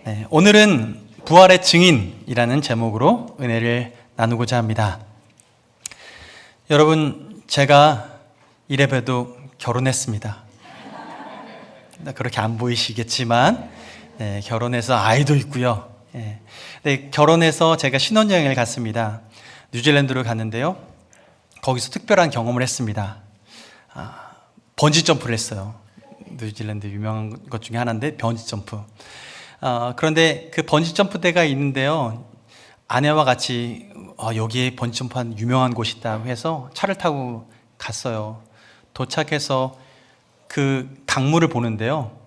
네, 오늘은 부활의 증인이라는 제목으로 은혜를 나누고자 합니다. 여러분, 제가 이래봬도 결혼했습니다. 그렇게 안 보이시겠지만 결혼해서 아이도 있고요. 결혼해서 제가 신혼여행을 갔습니다. 뉴질랜드로 갔는데요. 거기서 특별한 경험을 했습니다. 번지점프를 했어요. 뉴질랜드 유명한 것 중에 하나인데 번지점프. 그런데 그 번지점프대가 있는데요. 아내와 같이 여기에 번지점프한 유명한 곳이 있다고 해서 차를 타고 갔어요. 도착해서 그 강물을 보는데요.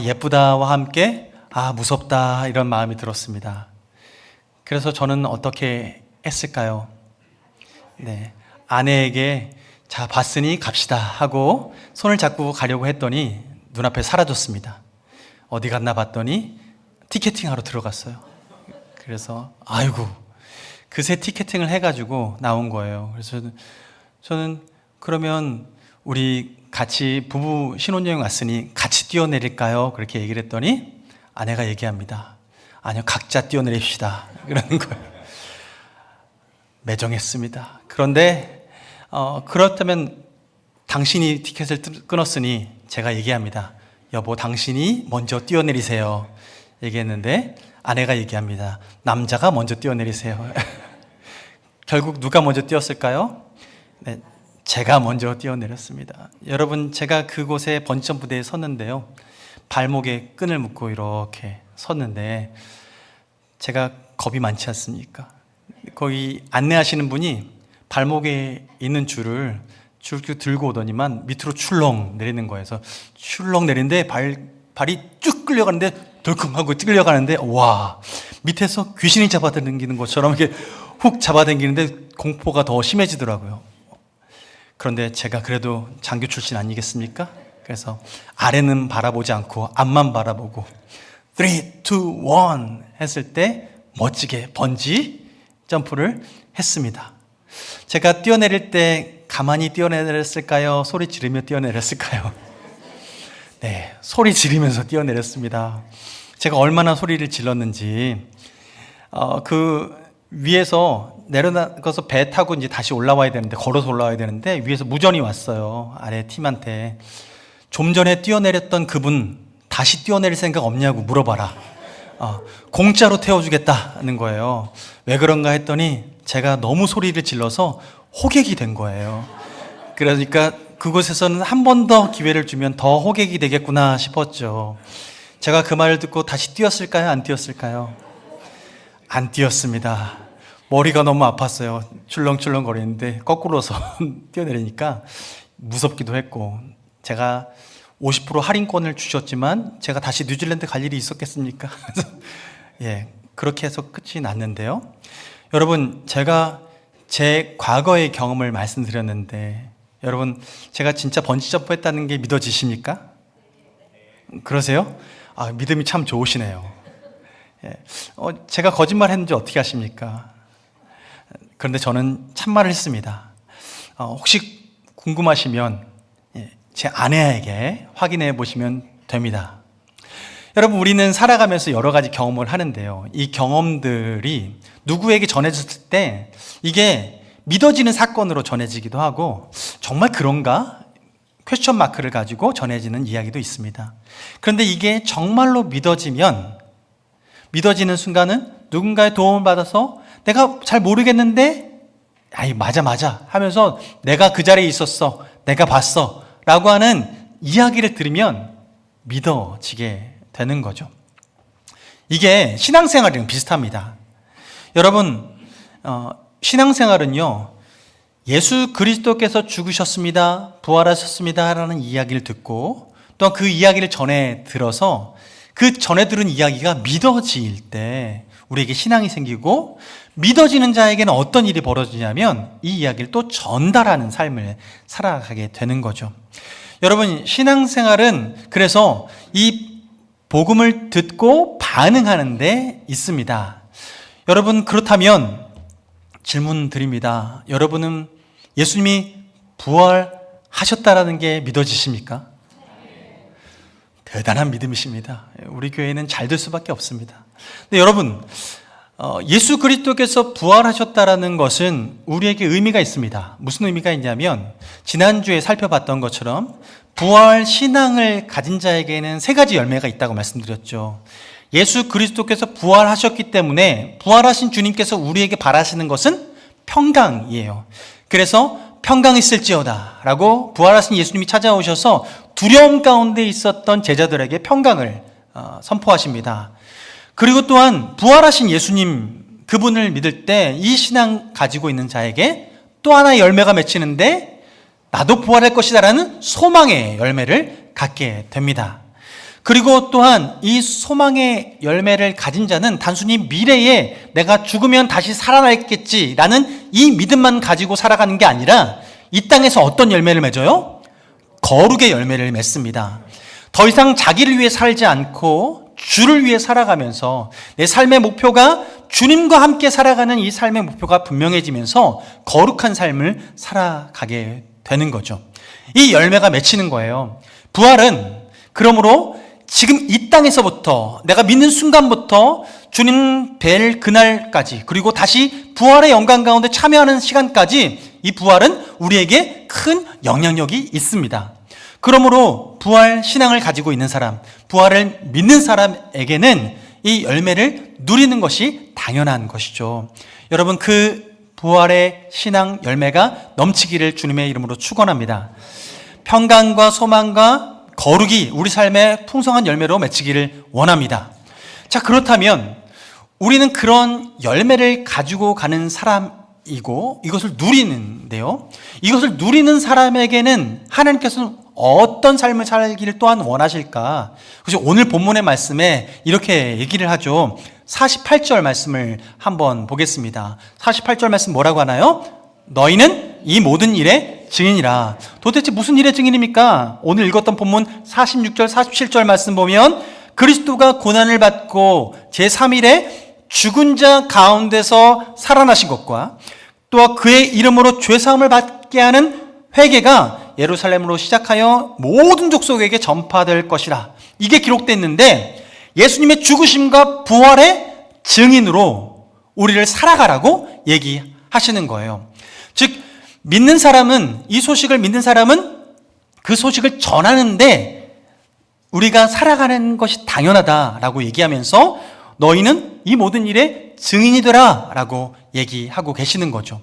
예쁘다와 함께 무섭다 이런 마음이 들었습니다. 그래서 저는 어떻게 했을까요? 아내에게 자, 봤으니 갑시다 하고 손을 잡고 가려고 했더니 눈앞에 사라졌습니다. 어디 갔나 봤더니 티켓팅하러 들어갔어요. 그래서 아이고, 그새 티켓팅을 해가지고 나온 거예요. 그래서 저는 그러면 우리 같이 부부 신혼여행 왔으니 같이 뛰어내릴까요? 그렇게 얘기를 했더니 아내가 얘기합니다. 아니요, 각자 뛰어내립시다. 그러는 거예요. 매정했습니다. 그런데 그렇다면 당신이 티켓을 끊었으니 제가 얘기합니다. 여보, 당신이 먼저 뛰어내리세요. 얘기했는데 아내가 얘기합니다. 남자가 먼저 뛰어내리세요. 결국 누가 먼저 뛰었을까요? 제가 먼저 뛰어내렸습니다. 여러분, 제가 그곳에 번지점프대에 섰는데요. 발목에 끈을 묶고 이렇게 섰는데 제가 겁이 많지 않습니까? 거기 안내하시는 분이 발목에 있는 줄을 쭉 들고 오더니만 밑으로 출렁 내리는 거예요. 그래서 출렁 내리는데 발이 쭉 끌려가는데 덜컹하고 끌려가는데 와, 밑에서 귀신이 잡아당기는 것처럼 이렇게 훅 잡아당기는데 공포가 더 심해지더라고요. 그런데 제가 그래도 장교 출신 아니겠습니까? 그래서 아래는 바라보지 않고 앞만 바라보고 3, 2, 1 했을 때 멋지게 번지 점프를 했습니다. 제가 뛰어내릴 때 가만히 뛰어내렸을까요? 소리 지르며 뛰어내렸을까요? 네, 소리 지르면서 뛰어내렸습니다. 제가 얼마나 소리를 질렀는지 그 위에서 내려가서 배 타고 이제 다시 올라와야 되는데, 걸어서 올라와야 되는데 위에서 무전이 왔어요. 아래 팀한테 좀 전에 뛰어내렸던 그분 다시 뛰어내릴 생각 없냐고 물어봐라. 공짜로 태워주겠다는 거예요. 왜 그런가 했더니 제가 너무 소리를 질러서 호객이 된 거예요. 그러니까 그곳에서는 한 번 더 기회를 주면 더 호객이 되겠구나 싶었죠. 제가 그 말을 듣고 다시 뛰었을까요? 안 뛰었을까요? 안 뛰었습니다. 머리가 너무 아팠어요. 출렁출렁 거리는데 거꾸로서 뛰어내리니까 무섭기도 했고, 제가 50% 할인권을 주셨지만 제가 다시 뉴질랜드 갈 일이 있었겠습니까? 그렇게 해서 끝이 났는데요. 여러분, 제가 제 과거의 경험을 말씀드렸는데 여러분, 제가 진짜 번지점프 했다는 게 믿어지십니까? 그러세요? 믿음이 참 좋으시네요. 제가 거짓말 했는지 어떻게 아십니까? 그런데 저는 참말을 했습니다. 혹시 궁금하시면 제 아내에게 확인해 보시면 됩니다. 여러분, 우리는 살아가면서 여러 가지 경험을 하는데요. 이 경험들이 누구에게 전해졌을 때 이게 믿어지는 사건으로 전해지기도 하고, 정말 그런가? 퀘스천 마크를 가지고 전해지는 이야기도 있습니다. 그런데 이게 정말로 믿어지는 순간은 누군가의 도움을 받아서 내가 잘 모르겠는데 맞아 하면서 내가 그 자리에 있었어, 내가 봤어 라고 하는 이야기를 들으면 믿어지게 되는 거죠. 이게 신앙생활이랑 비슷합니다. 여러분, 신앙생활은요, 예수 그리스도께서 죽으셨습니다, 부활하셨습니다 라는 이야기를 듣고 또한 그 이야기를 전해 들어서 그 전해 들은 이야기가 믿어질 때 우리에게 신앙이 생기고, 믿어지는 자에게는 어떤 일이 벌어지냐면 이 이야기를 또 전달하는 삶을 살아가게 되는 거죠. 여러분, 신앙생활은 그래서 이 복음을 듣고 반응하는 데 있습니다. 여러분, 그렇다면 질문 드립니다. 여러분은 예수님이 부활하셨다라는 게 믿어지십니까? 대단한 믿음이십니다. 우리 교회는 잘 될 수밖에 없습니다. 근데 여러분, 예수 그리스도께서 부활하셨다라는 것은 우리에게 의미가 있습니다. 무슨 의미가 있냐면 지난주에 살펴봤던 것처럼 부활 신앙을 가진 자에게는 세 가지 열매가 있다고 말씀드렸죠. 예수 그리스도께서 부활하셨기 때문에 부활하신 주님께서 우리에게 바라시는 것은 평강이에요. 그래서 평강 있을지어다 라고 부활하신 예수님이 찾아오셔서 두려움 가운데 있었던 제자들에게 평강을 선포하십니다. 그리고 또한 부활하신 예수님 그분을 믿을 때 이 신앙 가지고 있는 자에게 또 하나의 열매가 맺히는데 나도 부활할 것이다라는 소망의 열매를 갖게 됩니다. 그리고 또한 이 소망의 열매를 가진 자는 단순히 미래에 내가 죽으면 다시 살아나겠지라는 이 믿음만 가지고 살아가는 게 아니라 이 땅에서 어떤 열매를 맺어요? 거룩의 열매를 맺습니다. 더 이상 자기를 위해 살지 않고 주를 위해 살아가면서 내 삶의 목표가 주님과 함께 살아가는 이 삶의 목표가 분명해지면서 거룩한 삶을 살아가게 되는 거죠. 이 열매가 맺히는 거예요. 부활은 그러므로 지금 이 땅에서부터 내가 믿는 순간부터 주님 뵐 그날까지 그리고 다시 부활의 영광 가운데 참여하는 시간까지 이 부활은 우리에게 큰 영향력이 있습니다. 그러므로 부활 신앙을 가지고 있는 사람, 부활을 믿는 사람에게는 이 열매를 누리는 것이 당연한 것이죠. 여러분, 그 부활의 신앙 열매가 넘치기를 주님의 이름으로 축원합니다. 평강과 소망과 거룩이 우리 삶의 풍성한 열매로 맺히기를 원합니다. 자, 그렇다면 우리는 그런 열매를 가지고 가는 사람이고 이것을 누리는데요. 이것을 누리는 사람에게는 하나님께서는 어떤 삶을 살기를 또한 원하실까? 그래서 오늘 본문의 말씀에 이렇게 얘기를 하죠. 48절 말씀을 한번 보겠습니다. 48절 말씀 뭐라고 하나요? 너희는 이 모든 일의 증인이라. 도대체 무슨 일의 증인입니까? 오늘 읽었던 본문 46절, 47절 말씀 보면 그리스도가 고난을 받고 제3일에 죽은 자 가운데서 살아나신 것과 또 그의 이름으로 죄사함을 받게 하는 회개가 예루살렘으로 시작하여 모든 족속에게 전파될 것이라. 이게 기록됐는데 예수님의 죽으심과 부활의 증인으로 우리를 살아가라고 얘기하시는 거예요. 즉 믿는 사람은, 이 소식을 믿는 사람은 그 소식을 전하는데 우리가 살아가는 것이 당연하다라고 얘기하면서 너희는 이 모든 일에 증인이 되라 라고 얘기하고 계시는 거죠.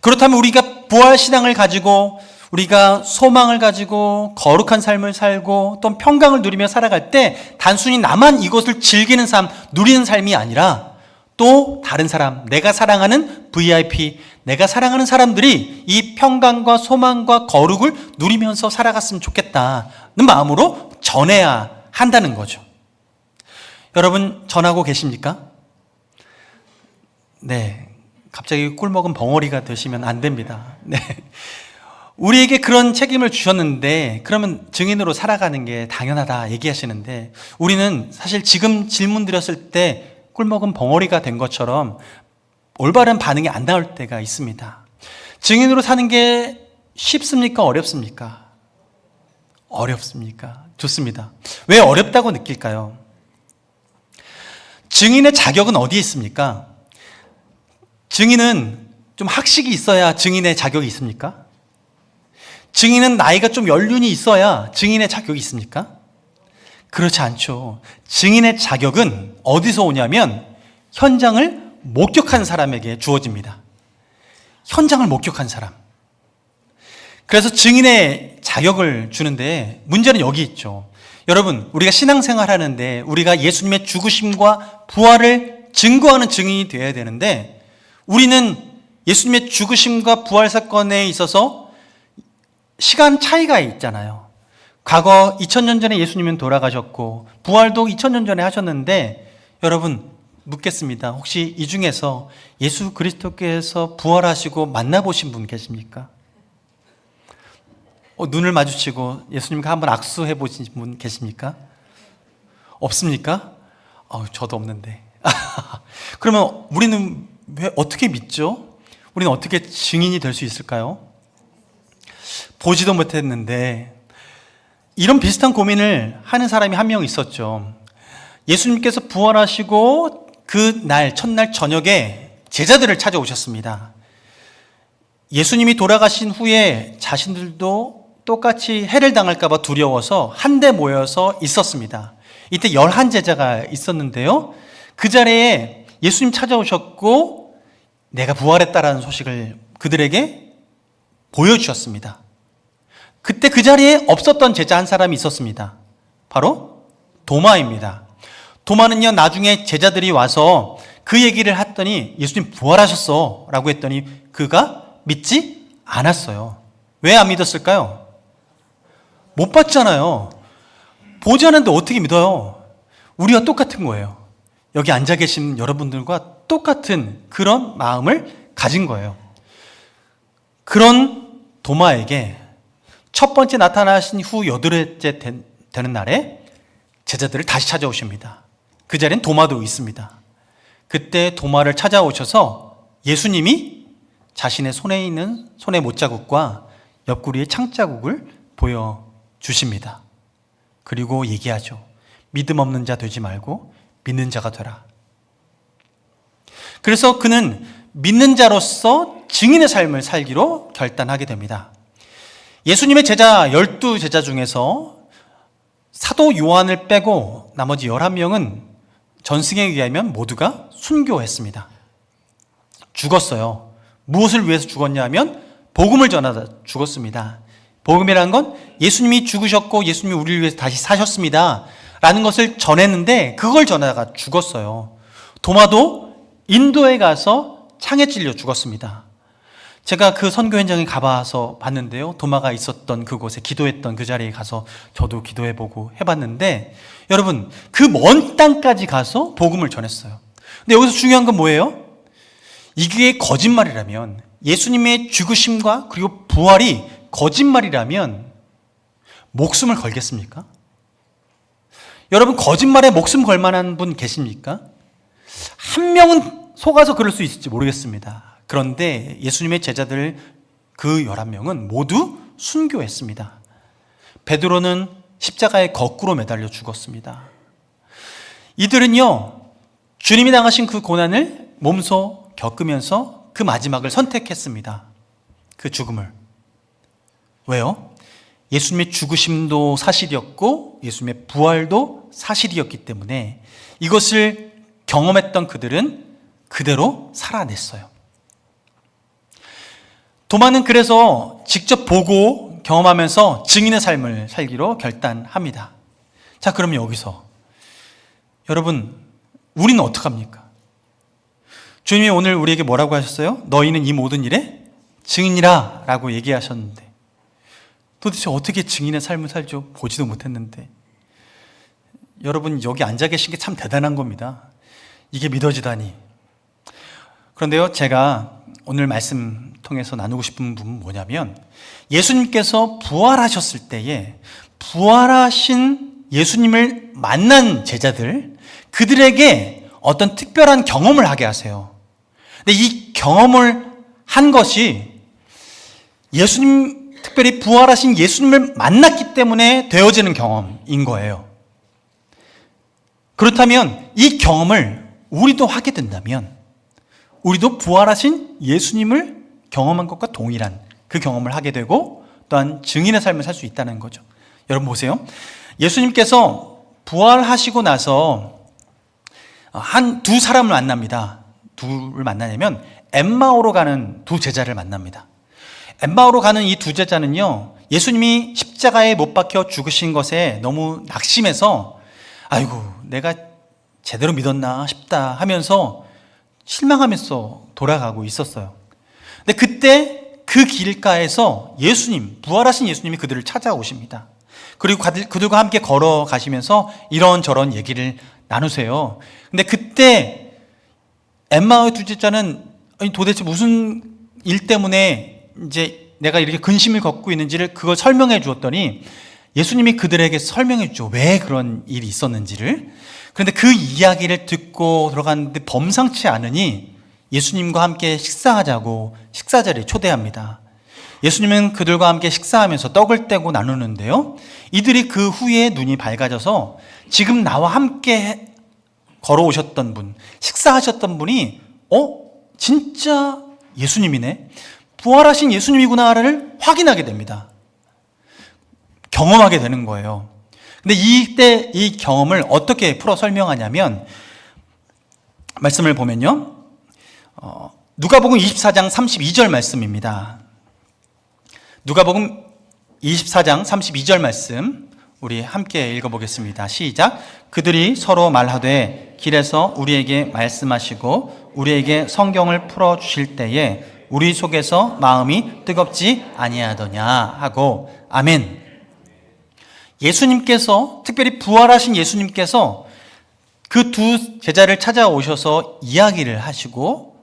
그렇다면 우리가 부활신앙을 가지고 우리가 소망을 가지고 거룩한 삶을 살고 또 평강을 누리며 살아갈 때 단순히 나만 이것을 즐기는 삶, 누리는 삶이 아니라 또 다른 사람, 내가 사랑하는 VIP, 내가 사랑하는 사람들이 이 평강과 소망과 거룩을 누리면서 살아갔으면 좋겠다는 마음으로 전해야 한다는 거죠. 여러분 전하고 계십니까? 네, 갑자기 꿀먹은 벙어리가 되시면 안 됩니다. 네, 우리에게 그런 책임을 주셨는데 그러면 증인으로 살아가는 게 당연하다 얘기하시는데 우리는 사실 지금 질문 드렸을 때 꿀먹은 벙어리가 된 것처럼 올바른 반응이 안 나올 때가 있습니다. 증인으로 사는 게 쉽습니까? 어렵습니까? 어렵습니까? 좋습니다. 왜 어렵다고 느낄까요? 증인의 자격은 어디에 있습니까? 증인은 좀 학식이 있어야 증인의 자격이 있습니까? 증인은 나이가 좀 연륜이 있어야 증인의 자격이 있습니까? 그렇지 않죠. 증인의 자격은 어디서 오냐면 현장을 목격한 사람에게 주어집니다. 현장을 목격한 사람. 그래서 증인의 자격을 주는데 문제는 여기 있죠. 여러분, 우리가 신앙생활 하는데 우리가 예수님의 죽으심과 부활을 증거하는 증인이 되어야 되는데 우리는 예수님의 죽으심과 부활 사건에 있어서 시간 차이가 있잖아요. 과거 2000년 전에 예수님은 돌아가셨고 부활도 2000년 전에 하셨는데 여러분 묻겠습니다. 혹시 이 중에서 예수 그리스도께서 부활하시고 만나보신 분 계십니까? 눈을 마주치고 예수님과 한번 악수해 보신 분 계십니까? 없습니까? 저도 없는데. 그러면 우리는 왜 어떻게 믿죠? 우리는 어떻게 증인이 될 수 있을까요? 보지도 못했는데 이런 비슷한 고민을 하는 사람이 한 명 있었죠. 예수님께서 부활하시고 그 날, 첫날 저녁에 제자들을 찾아오셨습니다. 예수님이 돌아가신 후에 자신들도 똑같이 해를 당할까봐 두려워서 한데 모여서 있었습니다. 이때 11제자가 있었는데요. 그 자리에 예수님 찾아오셨고 내가 부활했다라는 소식을 그들에게 보여주셨습니다. 그때 그 자리에 없었던 제자 한 사람이 있었습니다. 바로 도마입니다. 도마는요, 나중에 제자들이 와서 그 얘기를 했더니 예수님 부활하셨어 라고 했더니 그가 믿지 않았어요. 왜 안 믿었을까요? 못 봤잖아요. 보지 않았는데 어떻게 믿어요? 우리와 똑같은 거예요. 여기 앉아 계신 여러분들과 똑같은 그런 마음을 가진 거예요. 그런 도마에게 첫 번째 나타나신 후 8회째 되는 날에 제자들을 다시 찾아오십니다. 그 자리엔 도마도 있습니다. 그때 도마를 찾아오셔서 예수님이 자신의 손에 있는 손의 못자국과 옆구리의 창자국을 보여주십니다. 그리고 얘기하죠. 믿음 없는 자 되지 말고 믿는 자가 되라. 그래서 그는 믿는 자로서 증인의 삶을 살기로 결단하게 됩니다. 예수님의 제자 12제자 중에서 사도 요한을 빼고 나머지 11명은 전승에 의하면 모두가 순교했습니다. 죽었어요. 무엇을 위해서 죽었냐 하면 복음을 전하다 죽었습니다. 복음이라는 건 예수님이 죽으셨고 예수님이 우리를 위해서 다시 사셨습니다 라는 것을 전했는데 그걸 전하다가 죽었어요. 도마도 인도에 가서 창에 찔려 죽었습니다. 제가 그 선교 현장에 가봐서 봤는데요. 도마가 있었던 그곳에 기도했던 그 자리에 가서 저도 기도해보고 해봤는데 여러분 그 먼 땅까지 가서 복음을 전했어요. 근데 여기서 중요한 건 뭐예요? 이게 거짓말이라면 예수님의 죽으심과 그리고 부활이 거짓말이라면 목숨을 걸겠습니까? 여러분 거짓말에 목숨 걸 만한 분 계십니까? 한 명은 속아서 그럴 수 있을지 모르겠습니다. 그런데 예수님의 제자들 그 11명은 모두 순교했습니다. 베드로는 십자가에 거꾸로 매달려 죽었습니다. 이들은요, 주님이 당하신 그 고난을 몸소 겪으면서 그 마지막을 선택했습니다. 그 죽음을. 왜요? 예수님의 죽으심도 사실이었고 예수님의 부활도 사실이었기 때문에 이것을 경험했던 그들은 그대로 살아냈어요. 도마는 그래서 직접 보고 경험하면서 증인의 삶을 살기로 결단합니다. 자, 그럼 여기서 여러분, 우리는 어떡합니까? 주님이 오늘 우리에게 뭐라고 하셨어요? 너희는 이 모든 일에 증인이라 라고 얘기하셨는데 도대체 어떻게 증인의 삶을 살죠? 보지도 못했는데. 여러분 여기 앉아 계신 게 참 대단한 겁니다. 이게 믿어지다니. 그런데요, 제가 오늘 말씀 통해서 나누고 싶은 부분은 뭐냐면 예수님께서 부활하셨을 때에 부활하신 예수님을 만난 제자들, 그들에게 어떤 특별한 경험을 하게 하세요. 근데 이 경험을 한 것이 예수님, 특별히 부활하신 예수님을 만났기 때문에 되어지는 경험인 거예요. 그렇다면 이 경험을 우리도 하게 된다면 우리도 부활하신 예수님을 경험한 것과 동일한 그 경험을 하게 되고 또한 증인의 삶을 살 수 있다는 거죠. 여러분 보세요. 예수님께서 부활하시고 나서 두 사람을 만납니다. 누굴 만나냐면 엠마오로 가는 두 제자를 만납니다. 엠마오로 가는 이 두 제자는요, 예수님이 십자가에 못 박혀 죽으신 것에 너무 낙심해서 아이고 내가 제대로 믿었나 싶다 하면서 실망하면서 돌아가고 있었어요. 근데 그때 그 길가에서 예수님, 부활하신 예수님이 그들을 찾아오십니다. 그리고 그들과 함께 걸어가시면서 이런저런 얘기를 나누세요. 근데 그때 엠마오의 두 제자는 아니 도대체 무슨 일 때문에 이제 내가 이렇게 근심을 겪고 있는지를 그걸 설명해 주었더니 예수님이 그들에게 설명해 주죠. 왜 그런 일이 있었는지를. 그런데 그 이야기를 듣고 들어갔는데 범상치 않으니 예수님과 함께 식사하자고 식사 자리에 초대합니다. 예수님은 그들과 함께 식사하면서 떡을 떼고 나누는데요. 이들이 그 후에 눈이 밝아져서 지금 나와 함께 걸어오셨던 분, 식사하셨던 분이 진짜 예수님이네, 부활하신 예수님이구나를 확인하게 됩니다. 경험하게 되는 거예요. 근데 이때 이 경험을 어떻게 풀어 설명하냐면, 말씀을 보면요, 누가복음 24장 32절 말씀입니다. 누가복음 24장 32절 말씀 우리 함께 읽어보겠습니다. 시작. 그들이 서로 말하되 길에서 우리에게 말씀하시고 우리에게 성경을 풀어주실 때에 우리 속에서 마음이 뜨겁지 아니하더냐 하고. 아멘. 예수님께서, 특별히 부활하신 예수님께서 그 두 제자를 찾아오셔서 이야기를 하시고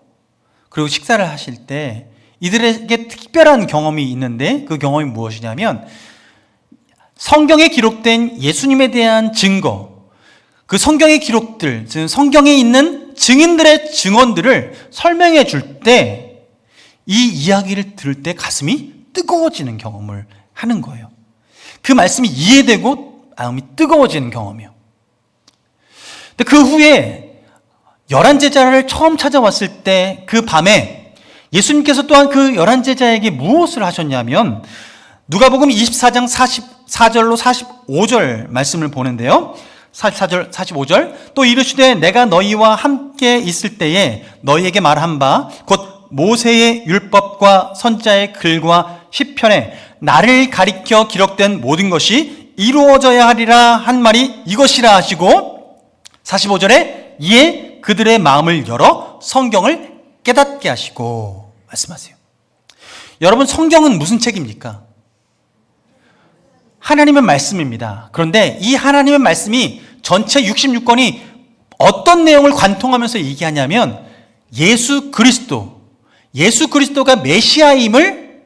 그리고 식사를 하실 때 이들에게 특별한 경험이 있는데, 그 경험이 무엇이냐면 성경에 기록된 예수님에 대한 증거, 그 성경의 기록들, 즉 성경에 있는 증인들의 증언들을 설명해 줄 때 이 이야기를 들을 때 가슴이 뜨거워지는 경험을 하는 거예요. 그 말씀이 이해되고 마음이 뜨거워지는 경험이요. 근데 그 후에 11제자를 처음 찾아왔을 때 그 밤에 예수님께서 또한 그 11제자에게 무엇을 하셨냐면, 누가복음 24장 44절로 45절 말씀을 보는데요. 44절, 45절. 또 이르시되 내가 너희와 함께 있을 때에 너희에게 말한 바 곧 모세의 율법과 선지자의 글과 시편에 나를 가리켜 기록된 모든 것이 이루어져야 하리라 한 말이 이것이라 하시고, 45절에 이에 그들의 마음을 열어 성경을 깨닫게 하시고 말씀하세요. 여러분, 성경은 무슨 책입니까? 하나님의 말씀입니다. 그런데 이 하나님의 말씀이 전체 66권이 어떤 내용을 관통하면서 얘기하냐면 예수 그리스도가 메시아임을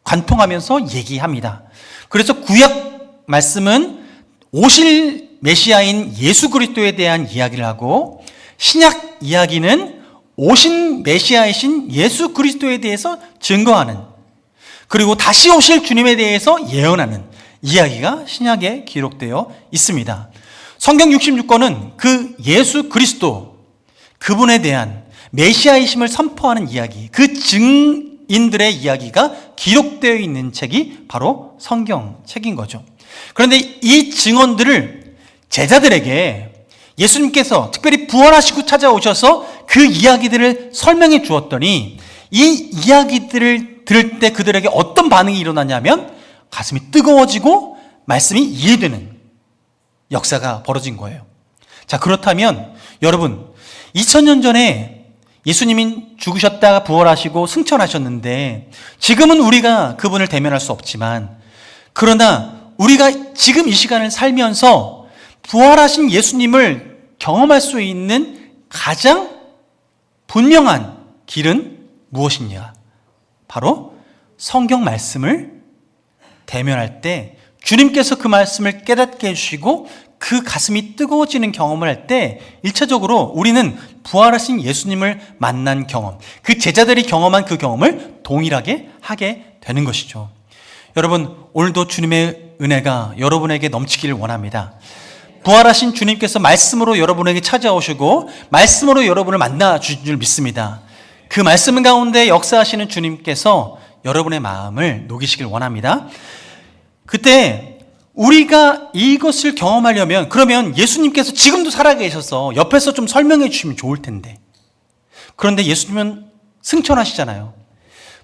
관통하면서 얘기합니다. 그래서 구약 말씀은 오실 메시아인 예수 그리스도에 대한 이야기를 하고, 신약 이야기는 오신 메시아이신 예수 그리스도에 대해서 증거하는, 그리고 다시 오실 주님에 대해서 예언하는 이야기가 신약에 기록되어 있습니다. 성경 66권은 그 예수 그리스도, 그분에 대한 메시아이심을 선포하는 이야기, 그 증인들의 이야기가 기록되어 있는 책이 바로 성경책인 거죠. 그런데 이 증언들을 제자들에게 예수님께서 특별히 부활하시고 찾아오셔서 그 이야기들을 설명해 주었더니, 이 이야기들을 들을 때 그들에게 어떤 반응이 일어나냐면 가슴이 뜨거워지고 말씀이 이해되는 역사가 벌어진 거예요. 자, 그렇다면 여러분, 2000년 전에 예수님이 죽으셨다가 부활하시고 승천하셨는데 지금은 우리가 그분을 대면할 수 없지만, 그러나 우리가 지금 이 시간을 살면서 부활하신 예수님을 경험할 수 있는 가장 분명한 길은 무엇이냐? 바로 성경 말씀을 대면할 때 주님께서 그 말씀을 깨닫게 해주시고 그 가슴이 뜨거워지는 경험을 할 때 1차적으로 우리는 부활하신 예수님을 만난 경험, 그 제자들이 경험한 그 경험을 동일하게 하게 되는 것이죠. 여러분, 오늘도 주님의 은혜가 여러분에게 넘치기를 원합니다. 부활하신 주님께서 말씀으로 여러분에게 찾아오시고 말씀으로 여러분을 만나 주신 줄 믿습니다. 그 말씀 가운데 역사하시는 주님께서 여러분의 마음을 녹이시길 원합니다. 그때 우리가 이것을 경험하려면, 그러면 예수님께서 지금도 살아계셔서 옆에서 좀 설명해 주시면 좋을 텐데, 그런데 예수님은 승천하시잖아요.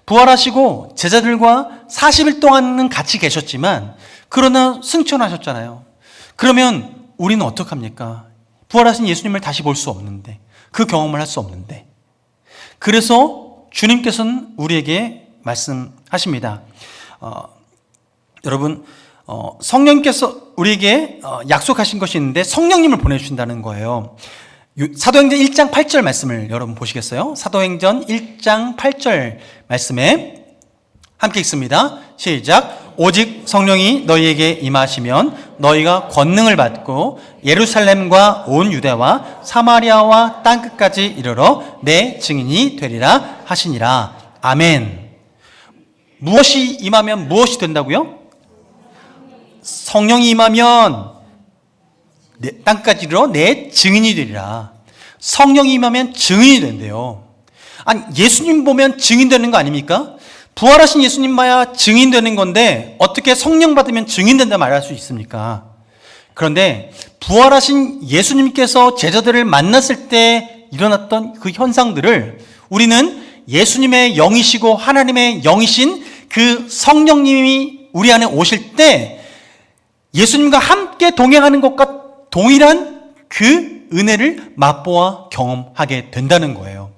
부활하시고 제자들과 40일 동안은 같이 계셨지만 그러나 승천하셨잖아요. 그러면 우리는 어떡합니까? 부활하신 예수님을 다시 볼 수 없는데, 그 경험을 할 수 없는데, 그래서 주님께서는 우리에게 말씀하십니다. 여러분, 성령님께서 우리에게 약속하신 것이 있는데 성령님을 보내주신다는 거예요. 사도행전 1장 8절 말씀을 여러분 보시겠어요? 사도행전 1장 8절 말씀에 함께 읽습니다. 시작. 오직 성령이 너희에게 임하시면 너희가 권능을 받고 예루살렘과 온 유대와 사마리아와 땅끝까지 이르러 내 증인이 되리라 하시니라. 아멘. 무엇이 임하면 무엇이 된다고요? 성령이 임하면 땅까지 이르러 내 증인이 되리라. 성령이 임하면 증인이 된대요. 아니, 예수님 보면 증인되는 거 아닙니까? 부활하신 예수님 봐야 증인되는 건데 어떻게 성령 받으면 증인된다 말할 수 있습니까? 그런데 부활하신 예수님께서 제자들을 만났을 때 일어났던 그 현상들을 우리는 예수님의 영이시고 하나님의 영이신 그 성령님이 우리 안에 오실 때 예수님과 함께 동행하는 것과 동일한 그 은혜를 맛보아 경험하게 된다는 거예요.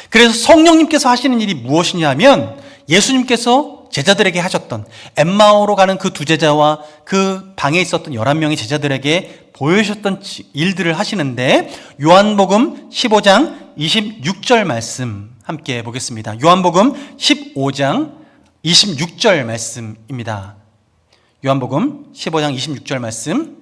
그래서 성령님께서 하시는 일이 무엇이냐 하면 예수님께서 제자들에게 하셨던 엠마오로 가는 그 두 제자와 그 방에 있었던 11명의 제자들에게 보여주셨던 일들을 하시는데 요한복음 15장 26절 말씀 함께 보겠습니다. 요한복음 15장 26절 말씀입니다. 요한복음 15장 26절 말씀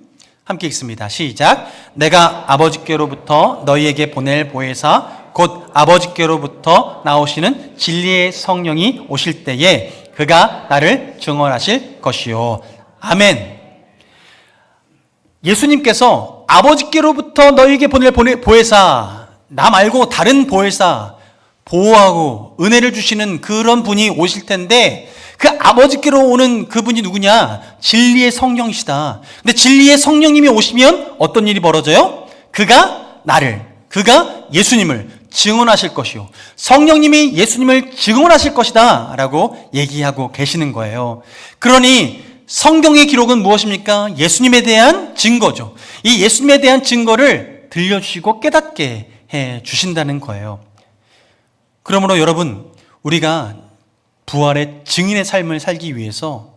함께 읽습니다. 시작. 내가 아버지께로부터 너희에게 보낼 보혜사 곧 아버지께로부터 나오시는 진리의 성령이 오실 때에 그가 나를 증언하실 것이요. 아멘. 예수님께서 아버지께로부터 너희에게 보낼 보혜사, 나 말고 다른 보혜사, 보호하고 은혜를 주시는 그런 분이 오실 텐데 그 아버지께로 오는 그분이 누구냐? 진리의 성령이시다. 근데 진리의 성령님이 오시면 어떤 일이 벌어져요? 그가 예수님을 증언하실 것이요. 성령님이 예수님을 증언하실 것이다 라고 얘기하고 계시는 거예요. 그러니 성경의 기록은 무엇입니까? 예수님에 대한 증거죠. 이 예수님에 대한 증거를 들려주시고 깨닫게 해 주신다는 거예요. 그러므로 여러분, 우리가 부활의 증인의 삶을 살기 위해서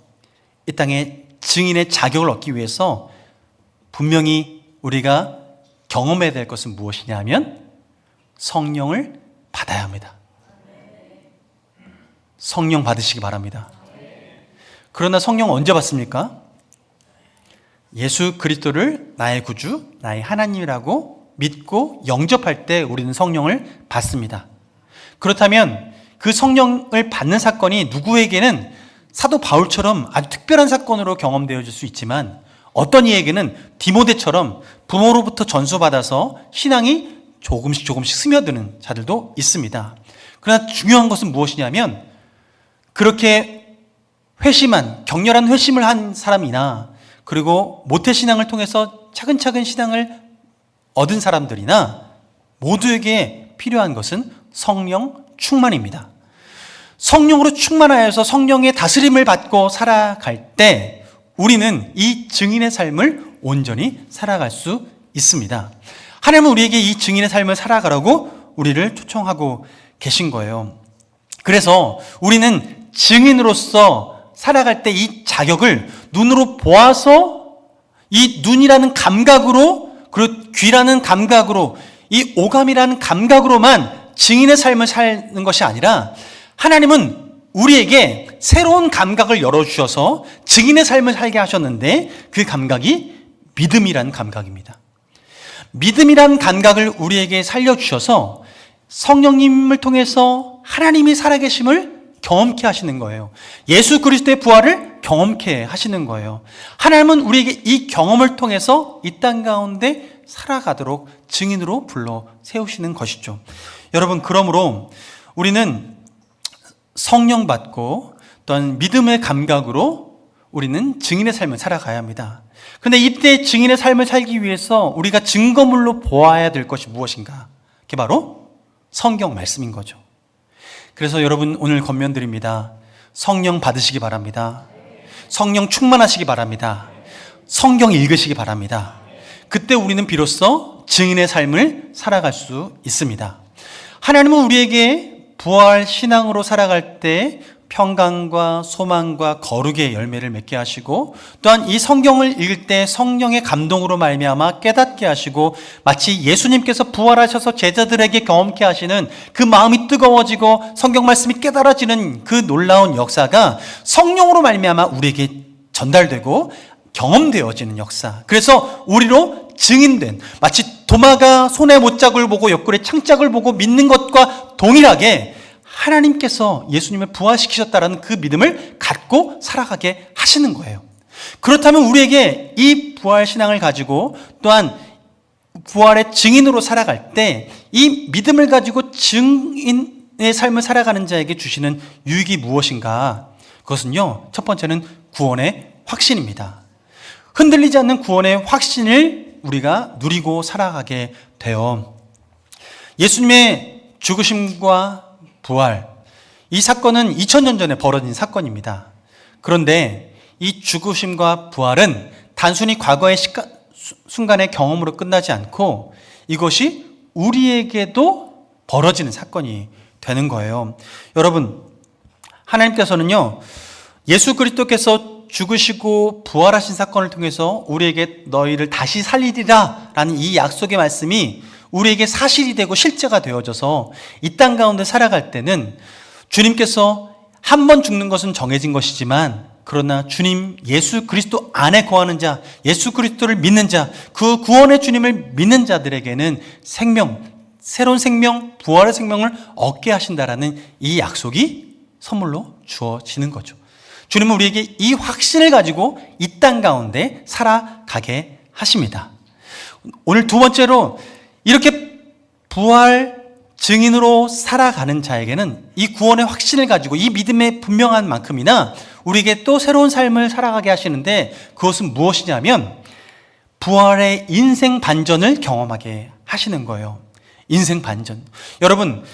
이 땅에 증인의 자격을 얻기 위해서 분명히 우리가 경험해야 될 것은 무엇이냐 하면 성령을 받아야 합니다. 성령 받으시기 바랍니다. 그러나 성령 언제 받습니까? 예수 그리스도를 나의 구주, 나의 하나님이라고 믿고 영접할 때 우리는 성령을 받습니다. 그렇다면 그 성령을 받는 사건이 누구에게는 사도 바울처럼 아주 특별한 사건으로 경험되어질 수 있지만 어떤 이에게는 디모데처럼 부모로부터 전수받아서 신앙이 조금씩 스며드는 자들도 있습니다. 그러나 중요한 것은 무엇이냐면 그렇게 격렬한 회심을 한 사람이나 그리고 모태신앙을 통해서 차근차근 신앙을 얻은 사람들이나 모두에게 필요한 것은 성령 충만입니다. 성령으로 충만하여서 성령의 다스림을 받고 살아갈 때 우리는 이 증인의 삶을 온전히 살아갈 수 있습니다. 하나님은 우리에게 이 증인의 삶을 살아가라고 우리를 초청하고 계신 거예요. 그래서 우리는 증인으로서 살아갈 때 이 자격을 눈으로 보아서 이 눈이라는 감각으로 그리고 귀라는 감각으로 이 오감이라는 감각으로만 증인의 삶을 사는 것이 아니라 하나님은 우리에게 새로운 감각을 열어주셔서 증인의 삶을 살게 하셨는데 그 감각이 믿음이라는 감각입니다. 믿음이라는 감각을 우리에게 살려주셔서 성령님을 통해서 하나님이 살아계심을 경험케 하시는 거예요. 예수 그리스도의 부활을 경험케 하시는 거예요. 하나님은 우리에게 이 경험을 통해서 이 땅 가운데 살아가도록 증인으로 불러 세우시는 것이죠. 여러분, 그러므로 우리는 성령 받고 또한 믿음의 감각으로 우리는 증인의 삶을 살아가야 합니다. 그런데 이때 증인의 삶을 살기 위해서 우리가 증거물로 보아야 될 것이 무엇인가? 그게 바로 성경 말씀인 거죠. 그래서 여러분, 오늘 권면드립니다. 성령 받으시기 바랍니다. 성령 충만하시기 바랍니다. 성경 읽으시기 바랍니다. 그때 우리는 비로소 증인의 삶을 살아갈 수 있습니다. 하나님은 우리에게 부활 신앙으로 살아갈 때 평강과 소망과 거룩의 열매를 맺게 하시고 또한 이 성경을 읽을 때 성령의 감동으로 말미암아 깨닫게 하시고 마치 예수님께서 부활하셔서 제자들에게 경험케 하시는 그 마음이 뜨거워지고 성경 말씀이 깨달아지는 그 놀라운 역사가 성령으로 말미암아 우리에게 전달되고 경험되어지는 역사. 그래서 우리로 증인된, 마치 도마가 손에 못짝을 보고 옆구리에 창짝을 보고 믿는 것과 동일하게 하나님께서 예수님을 부활시키셨다라는 그 믿음을 갖고 살아가게 하시는 거예요. 그렇다면 우리에게 이 부활 신앙을 가지고 또한 부활의 증인으로 살아갈 때 이 믿음을 가지고 증인의 삶을 살아가는 자에게 주시는 유익이 무엇인가? 그것은요, 첫 번째는 구원의 확신입니다. 흔들리지 않는 구원의 확신을 우리가 누리고 살아가게 돼요. 예수님의 죽으심과 부활, 이 사건은 2000년 전에 벌어진 사건입니다. 그런데 이 죽으심과 부활은 단순히 과거의 순간의 경험으로 끝나지 않고 이것이 우리에게도 벌어지는 사건이 되는 거예요. 여러분, 하나님께서는요, 예수 그리스도께서 죽으시고 부활하신 사건을 통해서 우리에게 너희를 다시 살리리라 라는 이 약속의 말씀이 우리에게 사실이 되고 실제가 되어져서 이 땅 가운데 살아갈 때는 주님께서 한 번 죽는 것은 정해진 것이지만 그러나 주님 예수 그리스도 안에 거하는 자, 예수 그리스도를 믿는 자, 그 구원의 주님을 믿는 자들에게는 생명, 새로운 생명, 부활의 생명을 얻게 하신다라는 이 약속이 선물로 주어지는 거죠. 주님은 우리에게 이 확신을 가지고 이 땅 가운데 살아가게 하십니다. 오늘 두 번째로 이렇게 부활 증인으로 살아가는 자에게는 이 구원의 확신을 가지고 이 믿음의 분명한 만큼이나 우리에게 또 새로운 삶을 살아가게 하시는데 그것은 무엇이냐면 부활의 인생 반전을 경험하게 하시는 거예요. 인생 반전. 여러분,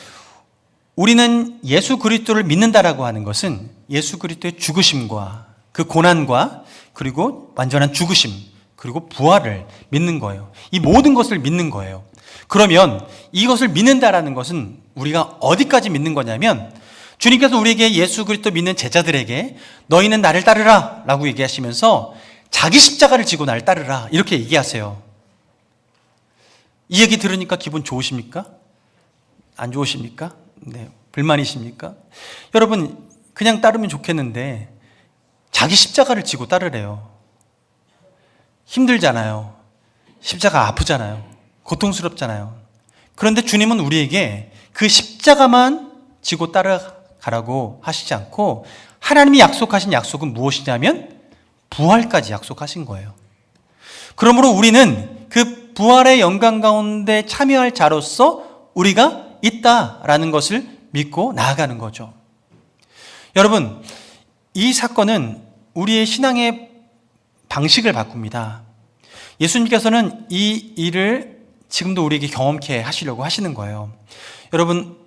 우리는 예수 그리스도를 믿는다라고 하는 것은 예수 그리스도의 죽으심과 그 고난과 그리고 완전한 죽으심 그리고 부활을 믿는 거예요. 이 모든 것을 믿는 거예요. 그러면 이것을 믿는다라는 것은 우리가 어디까지 믿는 거냐면 주님께서 우리에게 예수 그리스도 믿는 제자들에게 너희는 나를 따르라 라고 얘기하시면서 자기 십자가를 지고 나를 따르라 이렇게 얘기하세요. 이 얘기 들으니까 기분 좋으십니까? 안 좋으십니까? 네, 불만이십니까? 여러분, 그냥 따르면 좋겠는데 자기 십자가를 지고 따르래요. 힘들잖아요. 십자가 아프잖아요. 고통스럽잖아요. 그런데 주님은 우리에게 그 십자가만 지고 따라가라고 하시지 않고 하나님이 약속하신 약속은 무엇이냐면 부활까지 약속하신 거예요. 그러므로 우리는 그 부활의 영광 가운데 참여할 자로서 우리가 있다라는 것을 믿고 나아가는 거죠. 여러분, 이 사건은 우리의 신앙의 방식을 바꿉니다. 예수님께서는 이 일을 지금도 우리에게 경험케 하시려고 하시는 거예요. 여러분,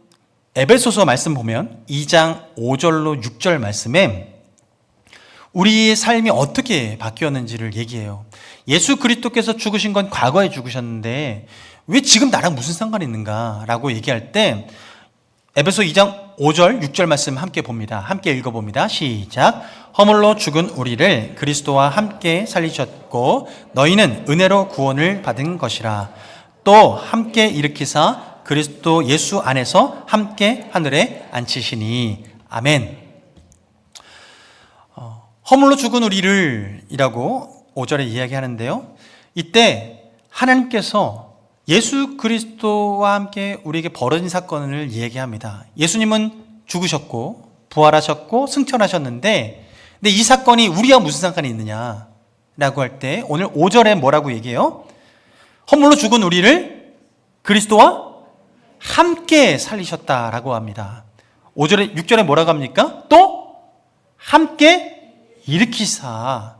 에베소서 말씀 보면 2장 5절로 6절 말씀에 우리의 삶이 어떻게 바뀌었는지를 얘기해요. 예수 그리스도께서 죽으신 건 과거에 죽으셨는데 왜 지금 나랑 무슨 상관이 있는가 라고 얘기할 때 에베소 2장 5절 6절 말씀 함께 봅니다. 함께 읽어봅니다. 시작. 허물로 죽은 우리를 그리스도와 함께 살리셨고 너희는 은혜로 구원을 받은 것이라. 또 함께 일으키사 그리스도 예수 안에서 함께 하늘에 앉히시니. 아멘. 허물로 죽은 우리를 이라고 5절에 이야기하는데요. 이때 하나님께서 예수 그리스도와 함께 우리에게 벌어진 사건을 얘기합니다. 예수님은 죽으셨고 부활하셨고 승천하셨는데 근데 이 사건이 우리와 무슨 상관이 있느냐라고 할 때 오늘 5절에 뭐라고 얘기해요? 허물로 죽은 우리를 그리스도와 함께 살리셨다라고 합니다. 5절에 6절에 뭐라고 합니까? 또 함께 일으키사.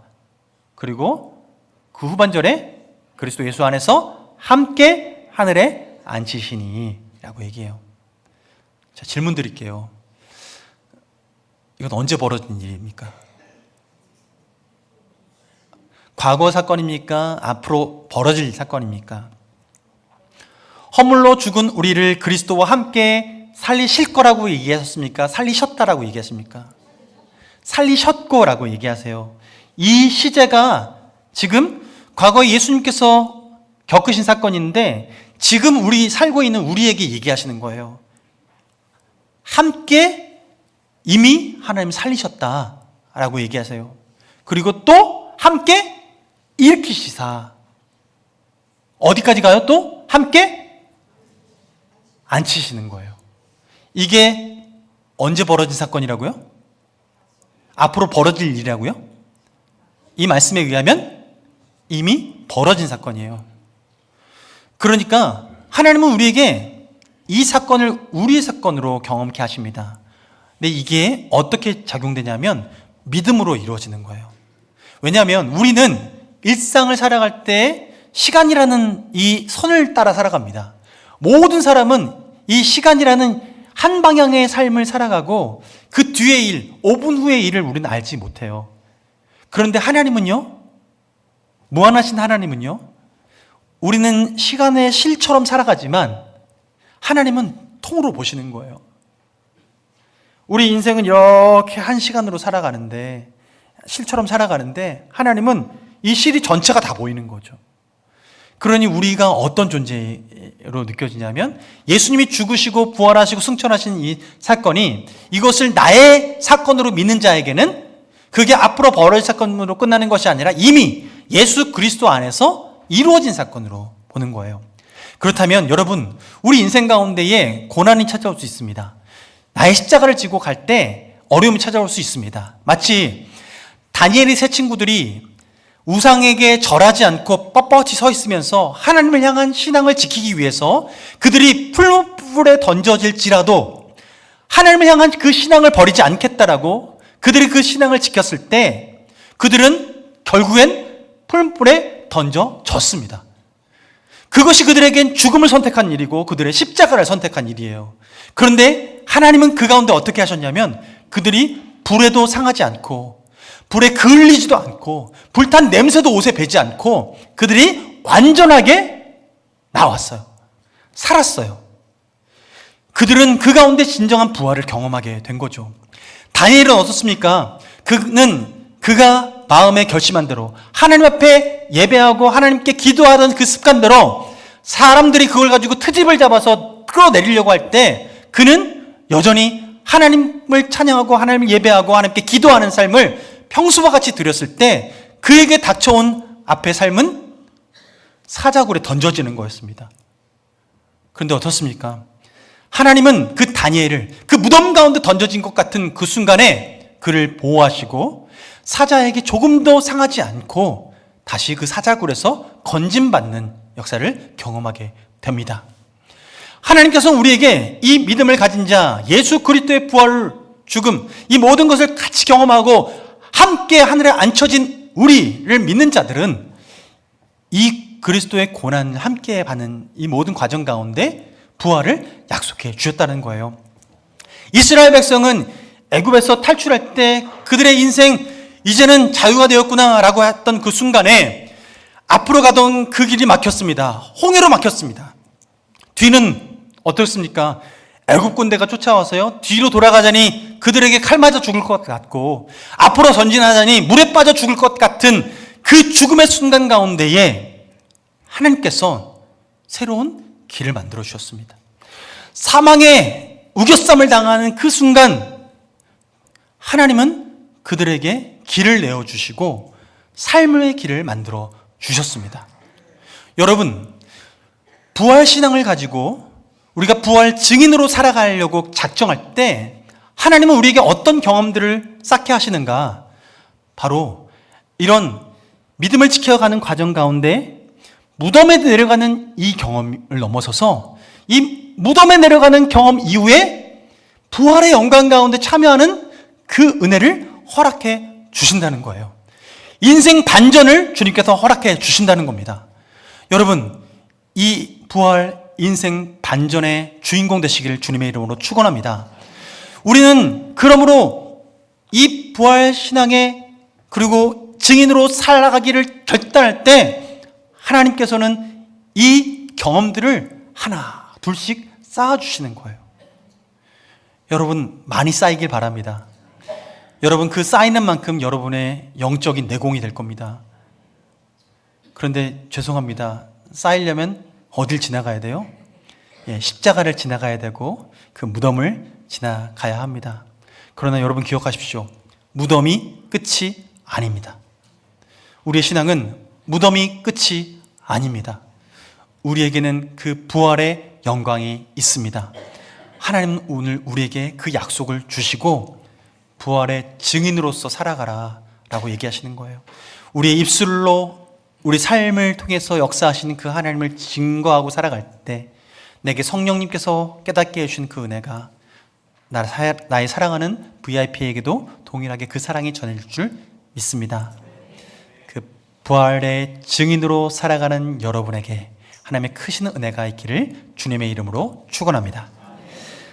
그리고 그 후반절에 그리스도 예수 안에서 함께 하늘에 앉히시니 라고 얘기해요. 자, 질문 드릴게요. 이건 언제 벌어진 일입니까? 과거 사건입니까? 앞으로 벌어질 사건입니까? 허물로 죽은 우리를 그리스도와 함께 살리실 거라고 얘기하셨습니까? 살리셨다라고 얘기하십니까? 살리셨고라고 얘기하세요. 이 시제가 지금 과거에 예수님께서 겪으신 사건인데 지금 우리 살고 있는 우리에게 얘기하시는 거예요. 함께 이미 하나님 살리셨다라고 얘기하세요. 그리고 또 함께 일으키시사. 어디까지 가요? 또 함께 앉히시는 거예요. 이게 언제 벌어진 사건이라고요? 앞으로 벌어질 일이라고요? 이 말씀에 의하면 이미 벌어진 사건이에요. 그러니까 하나님은 우리에게 이 사건을 우리의 사건으로 경험케 하십니다. 근데 이게 어떻게 작용되냐면 믿음으로 이루어지는 거예요. 왜냐하면 우리는 일상을 살아갈 때 시간이라는 이 선을 따라 살아갑니다. 모든 사람은 이 시간이라는 한 방향의 삶을 살아가고 그 뒤의 일, 5분 후의 일을 우리는 알지 못해요. 그런데 하나님은요, 무한하신 하나님은요, 우리는 시간의 실처럼 살아가지만 하나님은 통으로 보시는 거예요. 우리 인생은 이렇게 한 시간으로 살아가는데, 실처럼 살아가는데 하나님은 이 실이 전체가 다 보이는 거죠. 그러니 우리가 어떤 존재로 느껴지냐면 예수님이 죽으시고 부활하시고 승천하신 이 사건이 이것을 나의 사건으로 믿는 자에게는 그게 앞으로 벌어질 사건으로 끝나는 것이 아니라 이미 예수 그리스도 안에서 이루어진 사건으로 보는 거예요. 그렇다면 여러분, 우리 인생 가운데에 고난이 찾아올 수 있습니다. 나의 십자가를 지고 갈 때 어려움이 찾아올 수 있습니다. 마치 다니엘의 세 친구들이 우상에게 절하지 않고 뻣뻣이 서 있으면서 하나님을 향한 신앙을 지키기 위해서 그들이 풀물에 던져질지라도 하나님을 향한 그 신앙을 버리지 않겠다라고 그들이 그 신앙을 지켰을 때 그들은 결국엔 풀물에 던져졌습니다. 그것이 그들에겐 죽음을 선택한 일이고 그들의 십자가를 선택한 일이에요. 그런데 하나님은 그 가운데 어떻게 하셨냐면 그들이 불에도 상하지 않고 불에 그을리지도 않고 불탄 냄새도 옷에 배지 않고 그들이 완전하게 나왔어요. 살았어요. 그들은 그 가운데 진정한 부활을 경험하게 된 거죠. 다니엘은 어떻습니까? 그가 마음에 결심한 대로 하나님 앞에 예배하고 하나님께 기도하던 그 습관대로 사람들이 그걸 가지고 트집을 잡아서 끌어내리려고 할 때 그는 여전히 하나님을 찬양하고 하나님을 예배하고 하나님께 기도하는 삶을 평소와 같이 드렸을 때 그에게 닥쳐온 앞의 삶은 사자굴에 던져지는 거였습니다. 그런데 어떻습니까? 하나님은 그 다니엘을 그 무덤 가운데 던져진 것 같은 그 순간에 그를 보호하시고 사자에게 조금도 상하지 않고 다시 그 사자굴에서 건짐받는 역사를 경험하게 됩니다. 하나님께서는 우리에게 이 믿음을 가진 자, 예수 그리스도의 부활, 죽음, 이 모든 것을 같이 경험하고 함께 하늘에 앉혀진 우리를 믿는 자들은 이 그리스도의 고난을 함께 받는 이 모든 과정 가운데 부활을 약속해 주셨다는 거예요. 이스라엘 백성은 애굽에서 탈출할 때 그들의 인생 이제는 자유가 되었구나라고 했던 그 순간에 앞으로 가던 그 길이 막혔습니다. 홍해로 막혔습니다. 뒤는 어떻습니까? 애굽 군대가 쫓아와서요, 뒤로 돌아가자니 그들에게 칼 맞아 죽을 것 같고 앞으로 전진하자니 물에 빠져 죽을 것 같은 그 죽음의 순간 가운데에 하나님께서 새로운 길을 만들어 주셨습니다. 사망의 우겨쌈을 당하는 그 순간 하나님은 그들에게 길을 내어주시고 삶의 길을 만들어 주셨습니다. 여러분, 부활신앙을 가지고 우리가 부활 증인으로 살아가려고 작정할 때 하나님은 우리에게 어떤 경험들을 쌓게 하시는가? 바로 이런 믿음을 지켜가는 과정 가운데 무덤에 내려가는 이 경험을 넘어서서 이 무덤에 내려가는 경험 이후에 부활의 영광 가운데 참여하는 그 은혜를 허락해 주신다는 거예요. 인생 반전을 주님께서 허락해 주신다는 겁니다. 여러분, 이 부활 인생 반전의 주인공 되시기를 주님의 이름으로 축원합니다. 우리는 그러므로 이 부활 신앙에 그리고 증인으로 살아가기를 결단할 때 하나님께서는 이 경험들을 하나 둘씩 쌓아주시는 거예요. 여러분, 많이 쌓이길 바랍니다. 여러분, 그 쌓이는 만큼 여러분의 영적인 내공이 될 겁니다. 그런데 죄송합니다. 쌓이려면 어딜 지나가야 돼요? 십자가를 지나가야 되고 그 무덤을 지나가야 합니다. 그러나 여러분 기억하십시오. 무덤이 끝이 아닙니다. 우리의 신앙은 무덤이 끝이 아닙니다. 우리에게는 그 부활의 영광이 있습니다. 하나님은 오늘 우리에게 그 약속을 주시고 부활의 증인으로서 살아가라 라고 얘기하시는 거예요. 우리의 입술로 우리 삶을 통해서 역사하시는 그 하나님을 증거하고 살아갈 때 내게 성령님께서 깨닫게 해주신 그 은혜가 나의 사랑하는 VIP에게도 동일하게 그 사랑이 전해질 줄 믿습니다. 그 부활의 증인으로 살아가는 여러분에게 하나님의 크신 은혜가 있기를 주님의 이름으로 축원합니다.